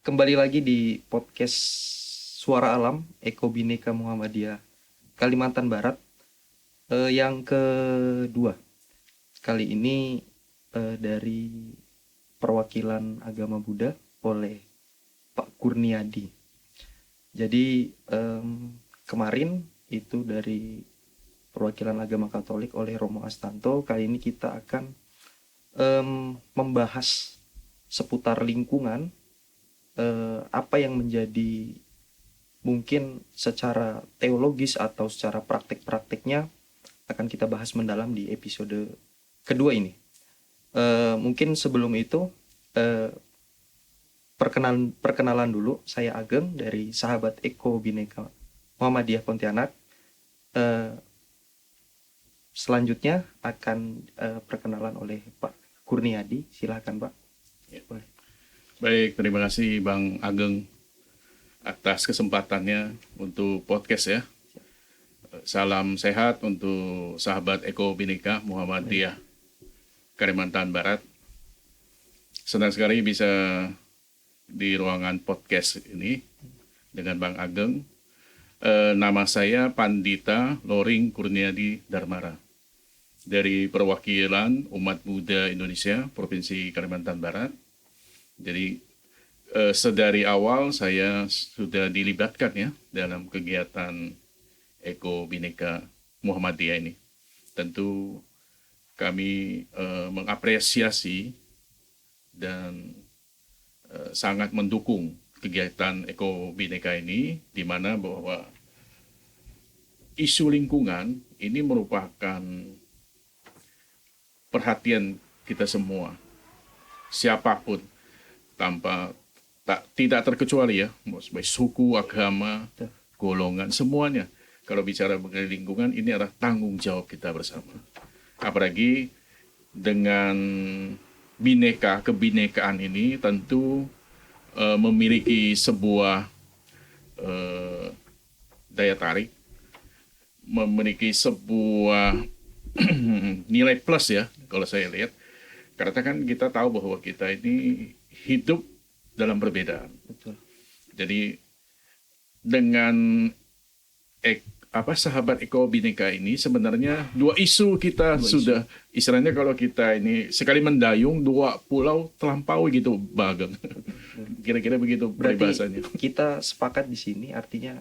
Kembali lagi di podcast Suara Alam Eko Bhinneka Muhammadiyah Kalimantan Barat yang kedua. Kali ini dari perwakilan agama Buddha oleh Pak Kurniadi. Jadi kemarin itu dari perwakilan agama Katolik oleh Romo Astanto. Kali ini kita akan membahas seputar lingkungan, apa yang menjadi mungkin secara teologis atau secara praktek-prakteknya akan kita bahas mendalam di episode kedua ini. Mungkin sebelum itu perkenalan dulu. Saya Ageng dari Sahabat Eko Bhinneka Muhammadiyah Pontianak. Selanjutnya akan perkenalan oleh Pak Kurniadi. Silakan Pak. Ya. Baik, terima kasih Bang Ageng atas kesempatannya untuk podcast ya. Salam sehat untuk sahabat Eko Bhinneka Muhammadiyah Kalimantan Barat. Senang sekali bisa di ruangan podcast ini dengan Bang Ageng. Nama saya Pandita Loring Kurniadi Darmara dari perwakilan umat Buddha Indonesia Provinsi Kalimantan Barat. Jadi sedari awal saya sudah dilibatkan ya dalam kegiatan Eko Bhinneka Muhammadiyah ini. Tentu kami mengapresiasi dan sangat mendukung kegiatan Eko Bhinneka ini, di mana bahwa isu lingkungan ini merupakan perhatian kita semua, siapapun, tidak terkecuali ya, baik suku, agama, golongan, semuanya. Kalau bicara mengenai lingkungan, ini adalah tanggung jawab kita bersama. Apalagi dengan kebinekaan ini tentu memiliki sebuah daya tarik, memiliki sebuah nilai plus ya, kalau saya lihat. Karena kan kita tahu bahwa kita ini hidup dalam perbedaan. Betul. Jadi dengan sahabat Eko Bhinneka ini sebenarnya dua isu kita sudah istilahnya, kalau kita ini sekali mendayung dua pulau terlampaui gitu, Bageng. Kira-kira begitu peribahasanya. Kita sepakat di sini, artinya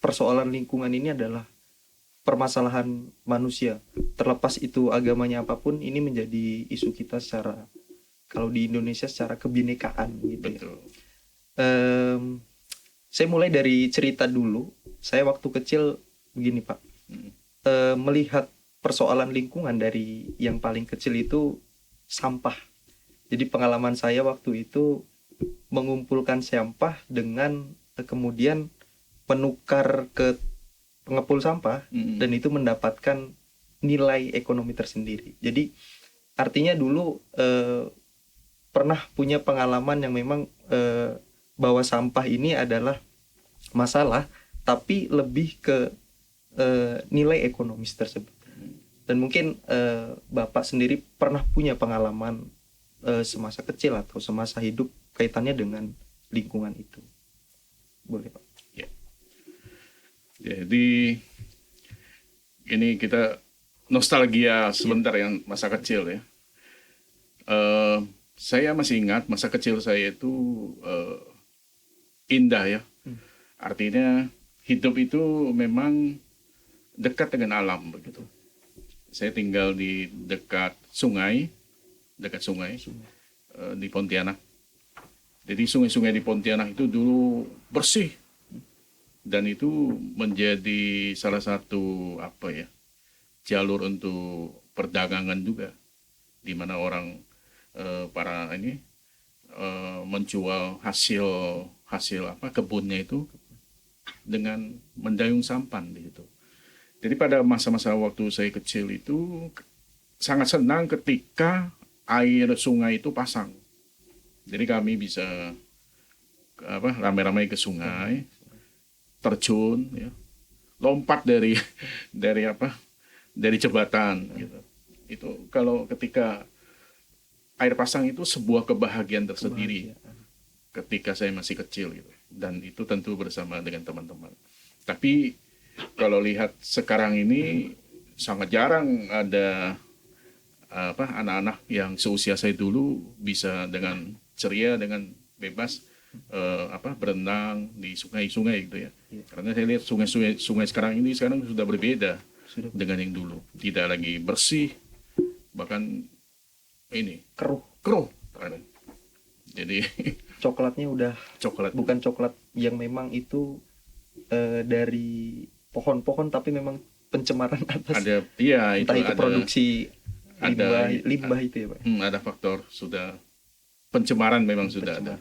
persoalan lingkungan ini adalah permasalahan manusia. Terlepas itu agamanya apapun, ini menjadi isu kita secara, kalau di Indonesia secara kebinekaan gitu. Betul. Ya. Saya mulai dari cerita dulu. Saya waktu kecil begini Pak, melihat persoalan lingkungan dari yang paling kecil itu sampah. Jadi pengalaman saya waktu itu mengumpulkan sampah dengan kemudian menukar ke pengepul sampah, dan itu mendapatkan nilai ekonomi tersendiri. Jadi artinya dulu pernah punya pengalaman yang memang bahwa sampah ini adalah masalah, tapi lebih ke nilai ekonomis tersebut. Dan mungkin Bapak sendiri pernah punya pengalaman semasa kecil atau semasa hidup kaitannya dengan lingkungan itu. Boleh Pak? Ya. Jadi ini kita nostalgia sebentar yang masa kecil ya. Saya masih ingat masa kecil saya itu indah ya. Artinya hidup itu memang dekat dengan alam begitu. Saya tinggal di dekat sungai di Pontianak. Jadi sungai-sungai di Pontianak itu dulu bersih, dan itu menjadi salah satu jalur untuk perdagangan juga, di mana orang menjual hasil kebunnya itu dengan mendayung sampan gitu. Jadi pada masa-masa waktu saya kecil itu sangat senang ketika air sungai itu pasang. Jadi kami bisa ramai-ramai ke sungai, terjun ya, lompat dari jembatan gitu. Itu kalau ketika air pasang itu sebuah kebahagiaan tersendiri. ketika saya masih kecil gitu. Dan itu tentu bersama dengan teman-teman. Tapi kalau lihat sekarang ini sangat jarang ada anak-anak yang seusia saya dulu bisa dengan ceria, dengan bebas berenang di sungai-sungai gitu ya. Karena saya lihat sungai sekarang sudah berbeda dengan yang dulu. Tidak lagi bersih, bahkan ini keruh. Jadi Coklatnya udah coklat. bukan coklat yang memang itu dari pohon-pohon, tapi memang pencemaran atas. Ada, iya entah itu ada, produksi ada limbah itu ya Pak. Ada faktor sudah pencemaran memang sudah ada.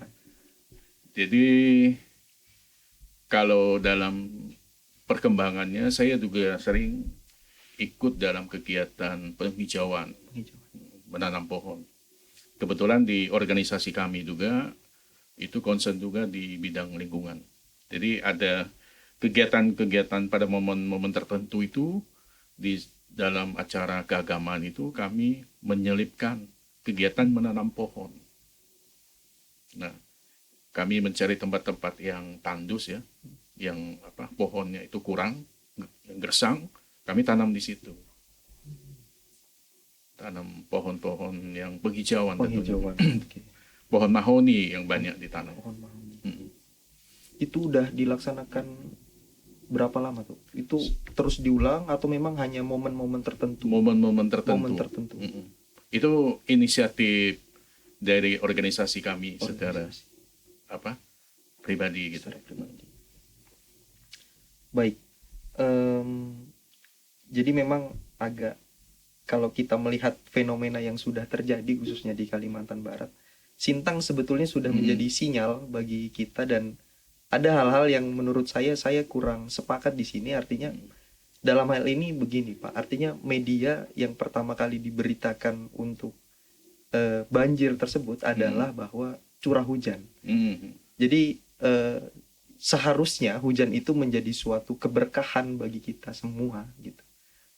Jadi kalau dalam perkembangannya saya juga sering ikut dalam kegiatan penghijauan, menanam pohon. Kebetulan di organisasi kami juga itu concern juga di bidang lingkungan. Jadi ada kegiatan-kegiatan pada momen-momen tertentu itu di dalam acara keagamaan itu kami menyelipkan kegiatan menanam pohon. Nah, kami mencari tempat-tempat yang tandus ya, yang pohonnya itu kurang, yang gersang, kami tanam di situ. Tanam pohon-pohon yang penghijauan. Pohon mahoni yang banyak ditanam. Pohon mahoni. Itu udah dilaksanakan berapa lama tuh? Itu terus diulang atau memang hanya momen-momen tertentu? Momen-momen tertentu. Itu inisiatif dari organisasi kami secara pribadi gitu. Baik. Jadi memang agak, kalau kita melihat fenomena yang sudah terjadi khususnya di Kalimantan Barat, Sintang sebetulnya sudah menjadi sinyal bagi kita, dan ada hal-hal yang menurut saya kurang sepakat di sini. Artinya dalam hal ini begini Pak, artinya media yang pertama kali diberitakan untuk banjir tersebut adalah bahwa curah hujan. Jadi seharusnya hujan itu menjadi suatu keberkahan bagi kita semua gitu.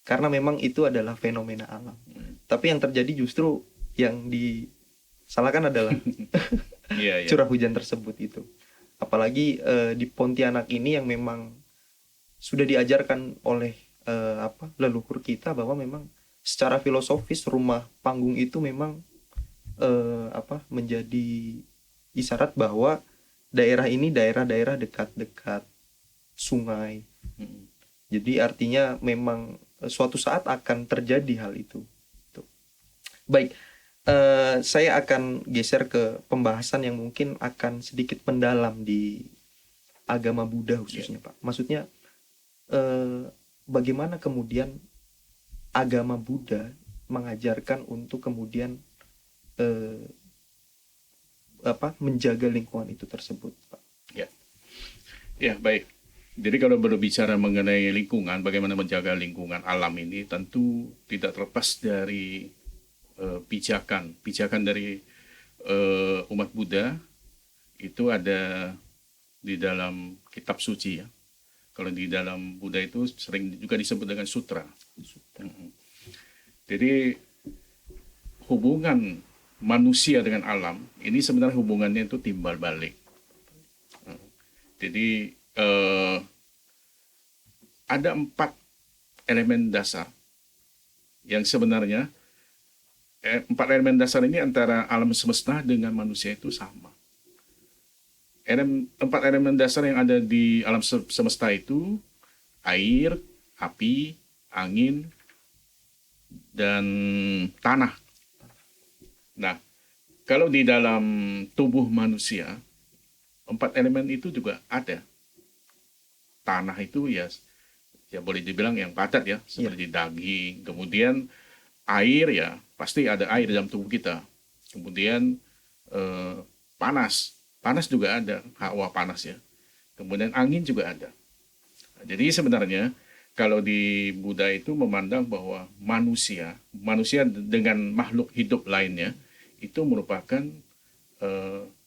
Karena memang itu adalah fenomena alam. Tapi yang terjadi justru yang disalahkan adalah curah hujan tersebut itu. Apalagi di Pontianak ini yang memang sudah diajarkan oleh leluhur kita bahwa memang secara filosofis rumah panggung itu memang menjadi isyarat bahwa daerah ini daerah-daerah dekat-dekat sungai. Jadi artinya memang suatu saat akan terjadi hal itu. Baik, saya akan geser ke pembahasan yang mungkin akan sedikit mendalam di agama Buddha khususnya Pak. Maksudnya bagaimana kemudian agama Buddha mengajarkan untuk kemudian menjaga lingkungan itu tersebut Pak. Ya baik. Jadi kalau berbicara mengenai lingkungan, bagaimana menjaga lingkungan alam ini tentu tidak terlepas dari pijakan dari umat Buddha. Itu ada di dalam kitab suci ya. Kalau di dalam Buddha itu sering juga disebut dengan sutra. Jadi hubungan manusia dengan alam ini sebenarnya hubungannya itu timbal balik. Jadi ada 4 elemen dasar yang sebenarnya 4 elemen dasar ini antara alam semesta dengan manusia itu sama. 4 elemen dasar yang ada di alam semesta itu air, api, angin, dan tanah. Nah, kalau di dalam tubuh manusia 4 elemen itu juga ada. Tanah itu ya boleh dibilang yang padat ya, seperti daging. Kemudian air ya pasti ada air dalam tubuh kita. Kemudian panas juga ada, hawa panas ya. Kemudian angin juga ada. Nah, jadi sebenarnya kalau di Buddha itu memandang bahwa manusia dengan makhluk hidup lainnya itu merupakan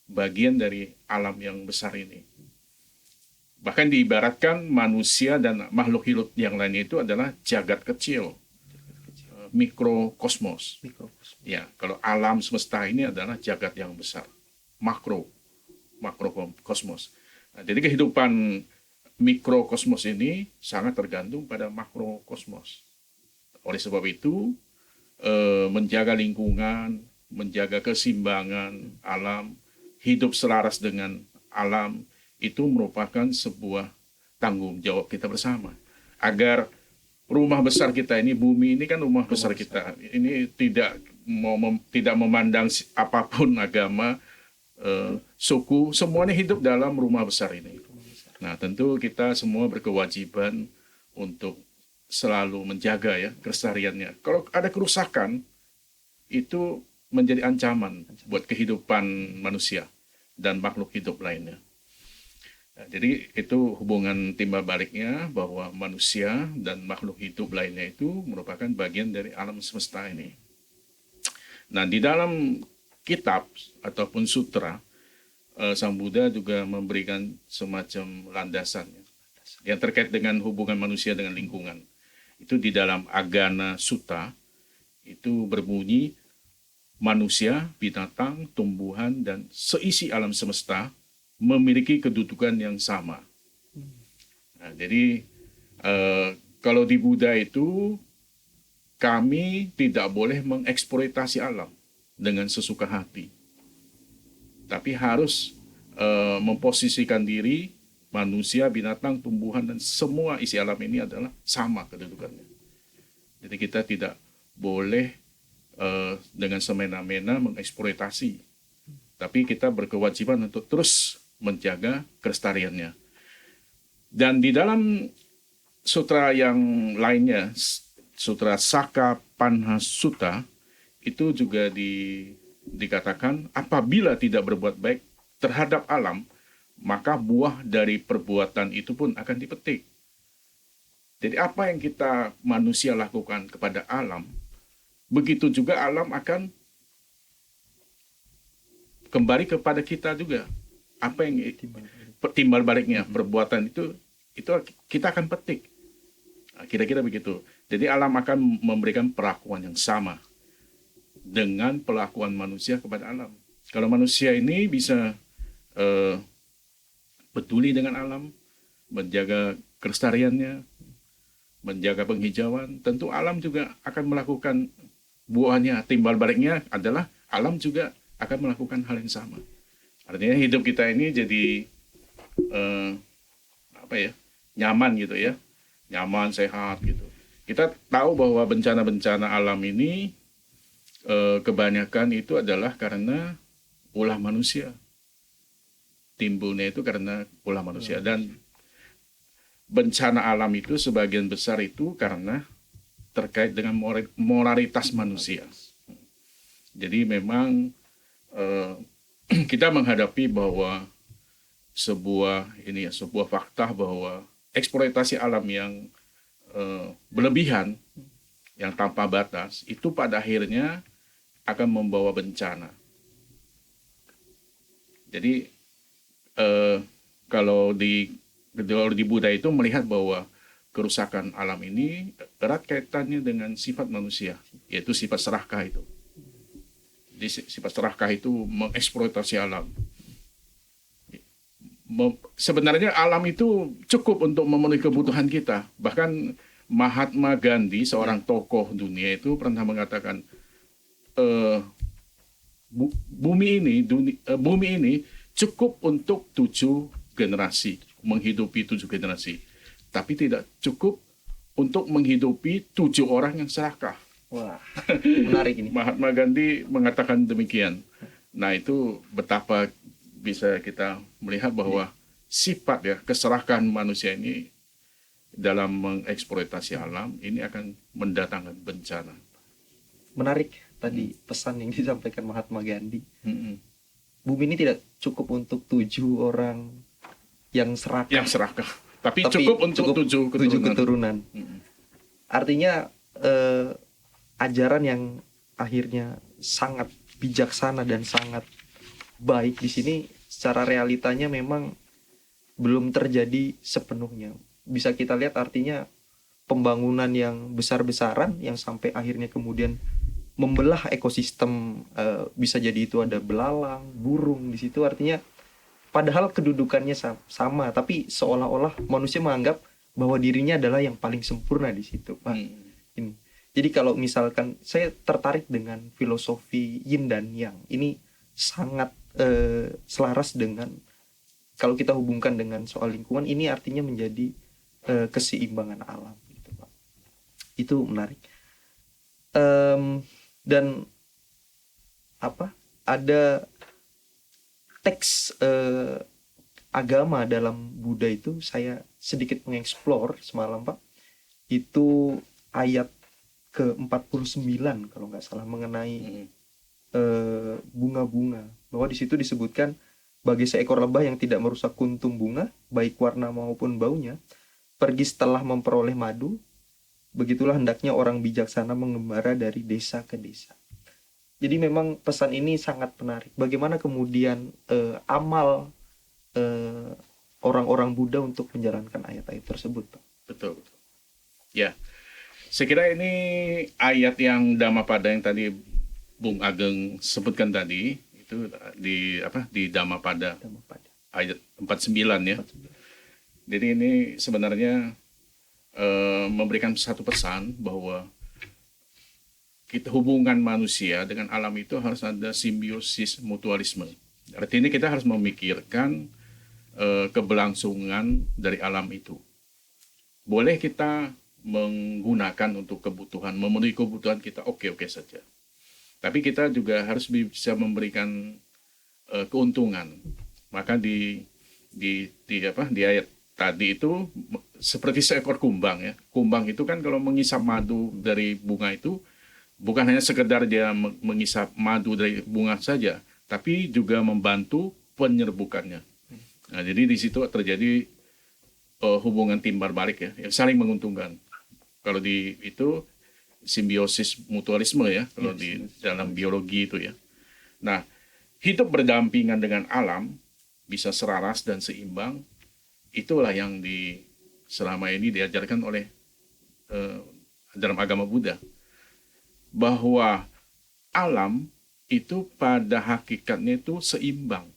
bagian dari alam yang besar ini. Bahkan diibaratkan manusia dan makhluk hidup yang lainnya itu adalah jagat kecil, mikrokosmos. Ya, kalau alam semesta ini adalah jagat yang besar, makro. makrokosmos. Nah, jadi kehidupan mikrokosmos ini sangat tergantung pada makrokosmos. Oleh sebab itu, menjaga lingkungan, menjaga keseimbangan alam, hidup selaras dengan alam, itu merupakan sebuah tanggung jawab kita bersama. Agar rumah besar kita ini, bumi ini kan rumah besar kita, ini tidak memandang apapun agama, suku, semuanya hidup dalam rumah besar ini. Nah, tentu kita semua berkewajiban untuk selalu menjaga ya kelestariannya. Kalau ada kerusakan, itu menjadi ancaman buat kehidupan manusia dan makhluk hidup lainnya. Nah, jadi itu hubungan timbal baliknya bahwa manusia dan makhluk hidup lainnya itu merupakan bagian dari alam semesta ini. Nah, di dalam kitab ataupun sutra, Sang Buddha juga memberikan semacam landasan yang terkait dengan hubungan manusia dengan lingkungan. Itu di dalam Agana Sutta, itu berbunyi, manusia, binatang, tumbuhan, dan seisi alam semesta memiliki kedudukan yang sama. Nah, jadi kalau di Buddha itu, kami tidak boleh mengeksploitasi alam dengan sesuka hati. Tapi harus memposisikan diri, manusia, binatang, tumbuhan, dan semua isi alam ini adalah sama kedudukannya. Jadi kita tidak boleh dengan semena-mena mengeksploitasi. Tapi kita berkewajiban untuk terus menjaga kelestariannya. Dan di dalam sutra yang lainnya, sutra Saka Panha Sutta, itu juga dikatakan apabila tidak berbuat baik terhadap alam, maka buah dari perbuatan itu pun akan dipetik. Jadi apa yang kita manusia lakukan kepada alam, begitu juga alam akan kembali kepada kita juga. Apa yang timbal baliknya, perbuatan itu kita akan petik. Nah, kira-kira begitu. Jadi alam akan memberikan perlakuan yang sama dengan perlakuan manusia kepada alam. Kalau manusia ini bisa peduli dengan alam, menjaga kelestariannya, menjaga penghijauan, tentu alam juga akan melakukan buahnya. Timbal baliknya adalah alam juga akan melakukan hal yang sama. Artinya hidup kita ini jadi nyaman gitu ya, nyaman, sehat gitu. Kita tahu bahwa bencana-bencana alam ini kebanyakan itu adalah karena ulah manusia. Timbulnya itu karena ulah manusia, dan bencana alam itu sebagian besar itu karena terkait dengan moralitas manusia. Jadi memang kita menghadapi bahwa sebuah fakta bahwa eksploitasi alam yang berlebihan, yang tanpa batas, itu pada akhirnya akan membawa bencana. Jadi kalau di Buddha itu melihat bahwa kerusakan alam ini erat kaitannya dengan sifat manusia, yaitu sifat serakah itu. Jadi sifat serakah itu mengeksploitasi alam. Sebenarnya alam itu cukup untuk memenuhi kebutuhan kita. Bahkan Mahatma Gandhi, seorang tokoh dunia, itu pernah mengatakan bumi ini cukup untuk 7 generasi, menghidupi 7 generasi, tapi tidak cukup untuk menghidupi 7 orang yang serakah. Wah, menarik ini. Mahatma Gandhi mengatakan demikian. Nah, itu betapa bisa kita melihat bahwa sifat ya keserakahan manusia ini dalam mengeksploitasi alam ini akan mendatangkan bencana. Menarik tadi pesan yang disampaikan Mahatma Gandhi. Bumi ini tidak cukup untuk 7 orang yang serakah. Tapi cukup untuk 7 keturunan. Artinya ajaran yang akhirnya sangat bijaksana dan sangat baik di sini secara realitanya memang belum terjadi sepenuhnya. Bisa kita lihat artinya pembangunan yang besar-besaran yang sampai akhirnya kemudian membelah ekosistem, bisa jadi itu ada belalang, burung di situ, artinya padahal kedudukannya sama, tapi seolah-olah manusia menganggap bahwa dirinya adalah yang paling sempurna di situ, Pak. Ini. Jadi kalau misalkan saya tertarik dengan filosofi Yin dan Yang, ini sangat selaras dengan kalau kita hubungkan dengan soal lingkungan, ini artinya menjadi keseimbangan alam, gitu, Pak. Itu menarik. Dan apa? Ada teks agama dalam Buddha itu saya sedikit mengeksplor semalam, Pak. Itu ayat ke-49 kalau nggak salah mengenai bunga-bunga, bahwa di situ disebutkan bagi seekor lebah yang tidak merusak kuntum bunga baik warna maupun baunya, pergi setelah memperoleh madu, begitulah hendaknya orang bijaksana mengembara dari desa ke desa. Jadi memang pesan ini sangat menarik. Bagaimana kemudian amal orang-orang Buddha untuk menjalankan ayat-ayat tersebut, Pak? Betul, betul. Ya, saya kira ini ayat yang Dhammapada yang tadi Bung Ageng sebutkan tadi itu di Dhammapada ayat 49 ya. 49. Jadi ini sebenarnya memberikan satu pesan bahwa kita hubungan manusia dengan alam itu harus ada simbiosis mutualisme. Artinya kita harus memikirkan keberlangsungan dari alam itu. Boleh kita menggunakan untuk kebutuhan, memenuhi kebutuhan kita, oke-oke saja. Tapi kita juga harus bisa memberikan keuntungan. Maka di ayat tadi itu seperti seekor kumbang ya. Kumbang itu kan kalau mengisap madu dari bunga itu bukan hanya sekedar dia mengisap madu dari bunga saja, tapi juga membantu penyerbukannya. Nah, jadi di situ terjadi hubungan timbal balik ya, yang saling menguntungkan. Kalau di itu simbiosis mutualisme ya, kalau di dalam biologi itu ya. Nah, hidup berdampingan dengan alam bisa selaras dan seimbang, itulah yang selama ini diajarkan oleh dalam agama Buddha, bahwa alam itu pada hakikatnya itu seimbang,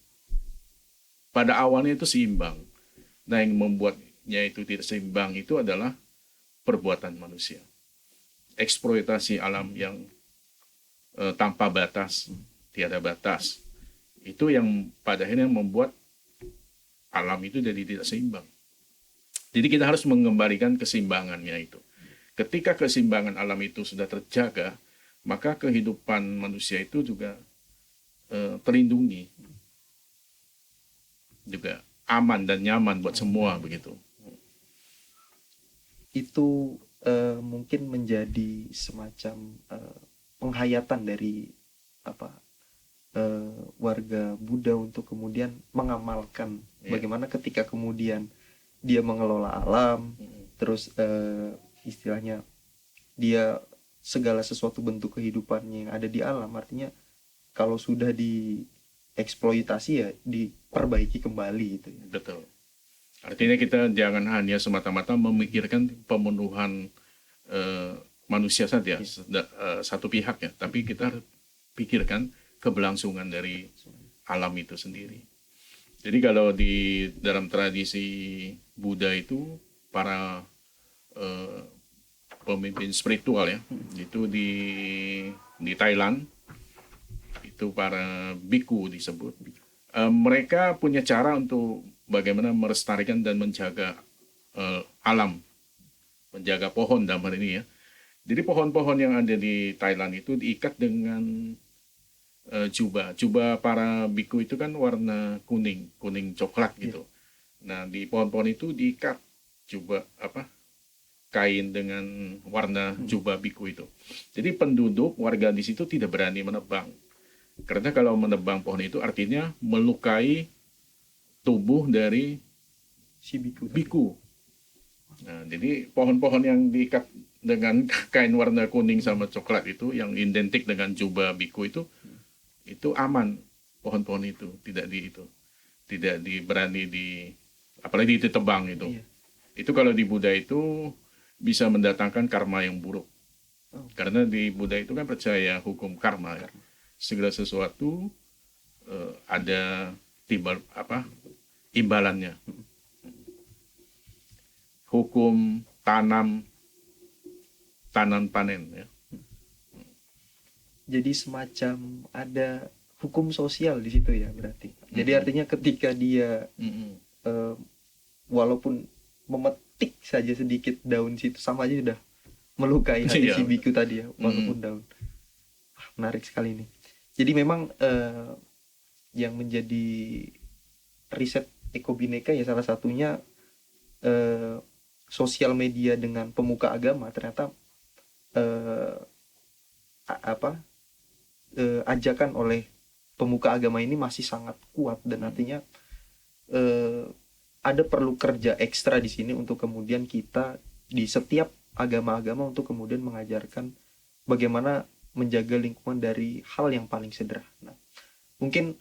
pada awalnya itu seimbang. Nah, yang membuatnya itu tidak seimbang itu adalah perbuatan manusia, eksploitasi alam yang tanpa batas, tiada batas, itu yang pada akhirnya membuat alam itu jadi tidak seimbang. Jadi kita harus mengembalikan keseimbangannya itu. Ketika keseimbangan alam itu sudah terjaga, maka kehidupan manusia itu juga terlindungi, juga aman dan nyaman buat semua begitu. Itu mungkin menjadi semacam penghayatan dari warga Buddha untuk kemudian mengamalkan bagaimana ketika kemudian dia mengelola alam, terus istilahnya dia segala sesuatu bentuk kehidupannya yang ada di alam, artinya kalau sudah dieksploitasi ya diperbaiki kembali itu. Betul. Artinya kita jangan hanya semata-mata memikirkan pemenuhan manusia saja, satu pihak ya, tapi kita harus pikirkan keberlangsungan dari alam itu sendiri. Jadi kalau di dalam tradisi Buddha itu para pemimpin spiritual ya, itu di Thailand itu para biku disebut. Mereka punya cara untuk bagaimana melestarikan dan menjaga alam, menjaga pohon dalam hal ini ya. Jadi pohon-pohon yang ada di Thailand itu diikat dengan jubah para biku itu kan warna kuning coklat gitu. Nah, di pohon-pohon itu diikat jubah kain dengan warna jubah biku itu. Jadi penduduk warga di situ tidak berani menebang. Karena kalau menebang pohon itu artinya melukai tubuh dari si biku. Nah, jadi pohon-pohon yang diikat dengan kain warna kuning sama coklat itu yang identik dengan jubah biku itu aman, pohon-pohon itu tidak berani apalagi ditebang itu. Iya. Itu kalau di Buddha itu bisa mendatangkan karma yang buruk. Karena di Buddha itu kan percaya hukum karma ya. Segala sesuatu ada imbalannya. Hukum tanam panen ya. Jadi semacam ada hukum sosial di situ ya berarti. Jadi artinya ketika dia eh, walaupun memetik saja sedikit daun situ sama aja sudah melukai hati Iya, si biku tadi ya, walaupun daun. Menarik sekali ini. Jadi memang yang menjadi riset ekobineka ya salah satunya sosial media dengan pemuka agama ternyata ajakan oleh pemuka agama ini masih sangat kuat dan artinya ada perlu kerja ekstra di sini untuk kemudian kita di setiap agama-agama untuk kemudian mengajarkan bagaimana menjaga lingkungan dari hal yang paling sederhana. Mungkin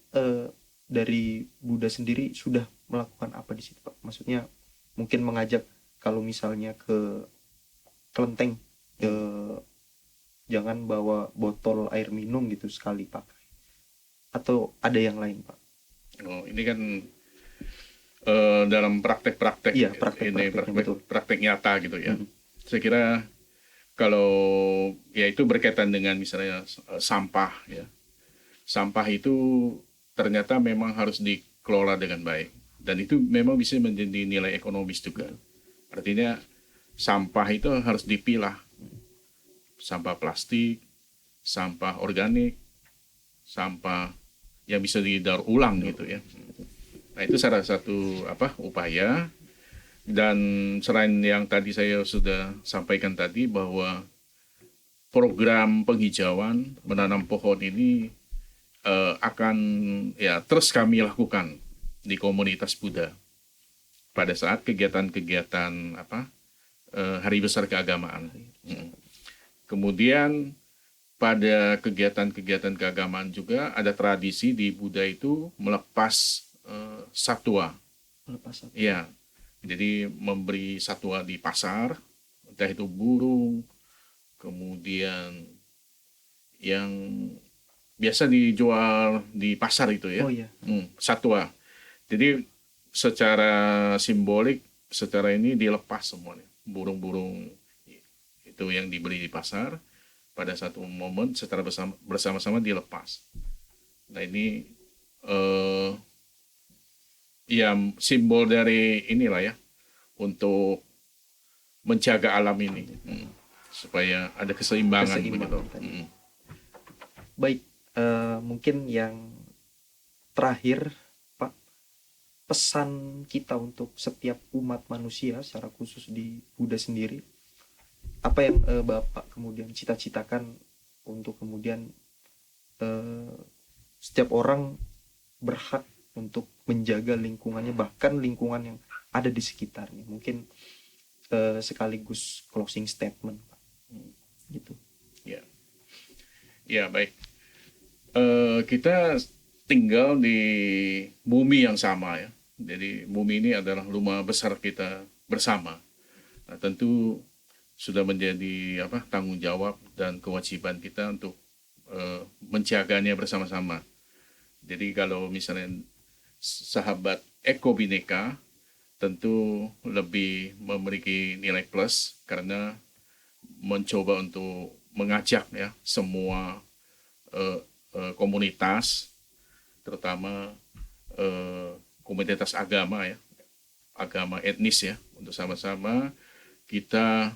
dari Buddha sendiri sudah melakukan apa di situ, Pak? Maksudnya mungkin mengajak kalau misalnya ke kelenteng jangan bawa botol air minum gitu sekali pakai. Atau ada yang lain, Pak? Oh, ini kan dalam praktek-praktek Iya, ini betul. praktek nyata gitu ya. Saya kira kalau ya itu berkaitan dengan misalnya sampah ya. Sampah itu ternyata memang harus dikelola dengan baik dan itu memang bisa menjadi nilai ekonomis juga. Artinya sampah itu harus dipilah. Sampah plastik, sampah organik, sampah yang bisa didaur ulang gitu ya. Nah, itu salah satu upaya. Dan selain yang tadi saya sudah sampaikan tadi bahwa program penghijauan menanam pohon ini akan ya terus kami lakukan di komunitas Buddha pada saat kegiatan-kegiatan hari besar keagamaan. Kemudian pada kegiatan-kegiatan keagamaan juga ada tradisi di Buddha itu melepas satwa. Ya, jadi memberi satwa di pasar, entah itu burung, kemudian yang biasa dijual di pasar itu ya, Oh iya. satwa. Jadi secara simbolik, secara ini dilepas semuanya, burung-burung itu yang dibeli di pasar pada satu momen secara bersama-sama dilepas. Nah ini ya simbol dari inilah ya untuk menjaga alam ini supaya ada keseimbangan begitu. Baik, mungkin yang terakhir Pak, pesan kita untuk setiap umat manusia secara khusus di Buddha sendiri, apa yang Bapak kemudian cita-citakan untuk kemudian setiap orang berhak untuk menjaga lingkungannya, bahkan lingkungan yang ada di sekitarnya. Mungkin sekaligus closing statement, Pak. Gitu. Ya, ya baik. Kita tinggal di bumi yang sama ya. Jadi bumi ini adalah rumah besar kita bersama. Nah, tentu sudah menjadi tanggung jawab dan kewajiban kita untuk menjaganya bersama-sama. Jadi kalau misalnya sahabat ekobineka tentu lebih memiliki nilai plus karena mencoba untuk mengajak ya semua komunitas, terutama komunitas agama ya, agama etnis ya, untuk sama-sama kita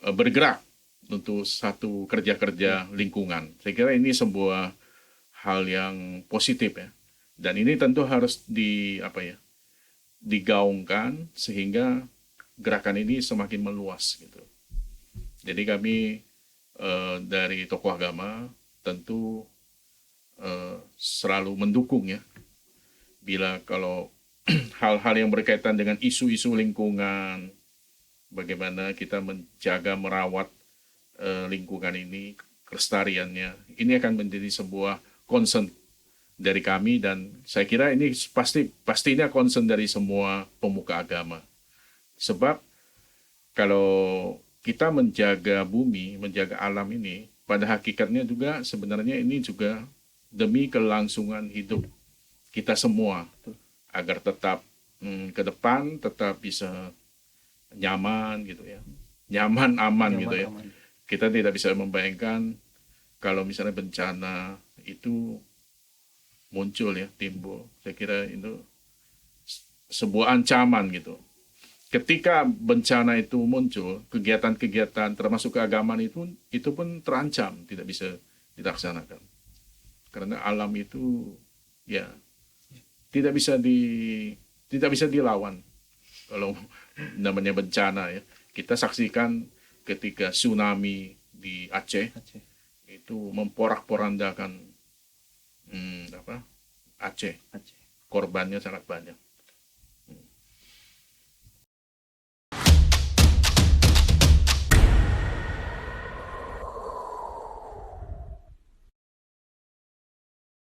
bergerak untuk satu kerja-kerja lingkungan. Saya kira ini sebuah hal yang positif ya. Dan ini tentu harus digaungkan sehingga gerakan ini semakin meluas gitu. Jadi kami dari tokoh agama tentu selalu mendukung ya. Bila kalau hal-hal yang berkaitan dengan isu-isu lingkungan, bagaimana kita menjaga merawat lingkungan ini, kelestariannya, ini akan menjadi sebuah concern dari kami dan saya kira ini pastinya concern dari semua pemuka agama. Sebab kalau kita menjaga bumi, menjaga alam ini, pada hakikatnya juga sebenarnya ini juga demi kelangsungan hidup kita semua. agar tetap ke depan tetap bisa nyaman gitu ya, nyaman aman Nyaman, gitu ya. aman. Kita tidak bisa membayangkan kalau misalnya bencana itu muncul ya, timbul. Saya kira itu sebuah ancaman gitu. Ketika bencana itu muncul, kegiatan-kegiatan termasuk keagamaan itu pun terancam, tidak bisa dilaksanakan. Karena alam itu ya tidak bisa tidak bisa dilawan kalau namanya bencana ya. Kita saksikan ketika tsunami di Aceh Aceh. itu memporak-porandakan Aceh. Aceh. Korbannya sangat banyak.